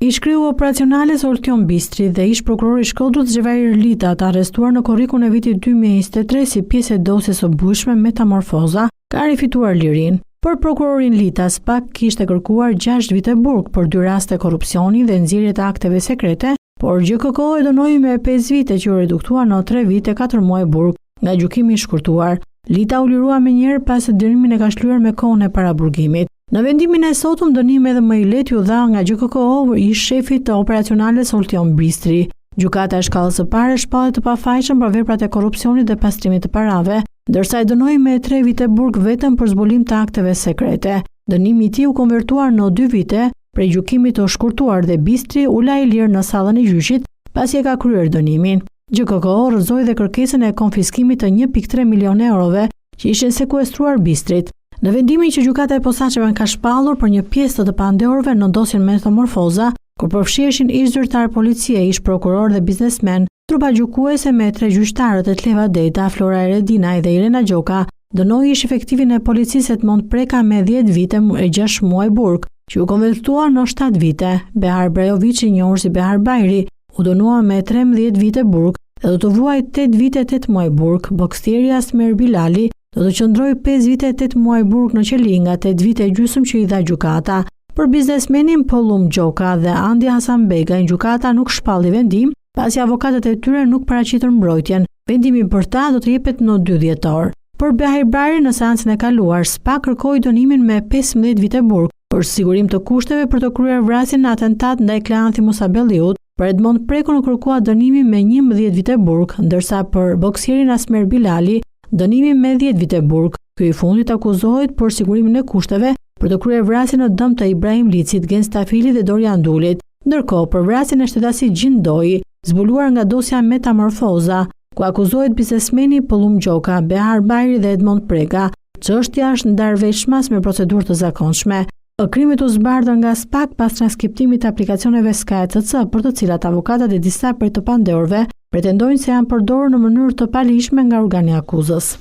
Ish kreu operacionale Soltion Bistri dhe ish prokurori i Shkodrës Xhevair Lita të arrestuar në korrikun e vitit 2023 si pjesë e dosjes së bujshme Metamorfoza, ka rifituar lirinë. Për prokurorin Lita, SPAK kishte kërkuar 6 vite burg për 2 raste korrupsioni dhe nxjerrje të akteve sekrete, por GKK e dënoi me 5 vite që u reduktua në 3 vite 4 muaj burg nga gjykimi i shkurtuar. Lita u lirua menjëherë pas se dënimin e ka shlyer me kohën e paraburgimit. Në vendimin e sotëm, dënimi edhe më i lehtë u dha nga GKK ish shefit të operacionale Soltion Bistri. Gjykata e shkallës së parë shpallet të pafajshëm për veprat e korrupsionit dhe pastrimit të parave, ndërsa i dënoi me 3 vite burg vetëm për zbulim të akteve sekrete. Dënimi i tij u konvertuar në 2 vite prej gjykimit të shkurtuar dhe Bistri u la i lirë në sallën e gjyqit pasi e ka kryer dënimin. GKK rrëzoi dhe kërkesën e konfiskimit të 1.3 milion eurove që ishin sekuestruar Bistrit. Në vendimin që gjykata e posaçmeve ka shpallur për një pjesë të pandehurve në dosjen Metamorfoza, kur përfshiheshin ish zyrtar policie, ish prokuror dhe biznesmen, trupa gjykuese me 3 gjyqtarët e Tleva Deta, Flora Eredinaj dhe Irena Gjoka, dënoi ish efektivin e policisë Edmond Preka me 10 vite e 6 muaj burg, që u konvertua në 7 vite. Behar Brajovic, i njohur si Behar Bajri, u dënua me 13 vite burg dhe do të vuaj 8 vite 8 muaj burg. Bokseri Asmer Bilali do të qëndroj 5 vite 8 muaj burg në qeli nga 8 vite gjysmë që i dha gjykata. Për biznesmenin Pollum Gjoka dhe Andi Hasanbega, gjykata nuk shpalli vendim, pasi avokatët e tyre nuk paraqitën mbrojtjen. Vendimi për ta do të jepet në 2 dhjetor. Për Behar Bajri në seancën e kaluar, SPAK kërkoi dënimin me 15 vite burg për sigurim të kushteve për të kryer vrasjen në atentat ndaj Kleanthi Musabelliut. Për Edmond Prekun kërkua dënimi me 11 vite burg, ndërsa për bokserin Asmer Bilali dënimi me 10 vite burg. Ky i fundit akuzohet për sigurimin e kushteve për të kryer vrasjen në dëm të Ibrahim Licit, Gen Stafili dhe Dorian Dulit. Ndërkohë, për vrasjen e shtetasit Gjindoi, zbuluar nga dosja Metamorfoza, ku akuzohet biznesmeni Pollum Gjoka, Behar Bajri dhe Edmond Preka, çështja është ndarveshmas me procedurë të zakonshme. Krimet u zbardhën nga SPAK pas transkriptimit të aplikacioneve SKCC për të cilat avokatët e disa prej të pandehurve pretendojnë se janë përdorur në mënyrë të palishme nga organi akuzës.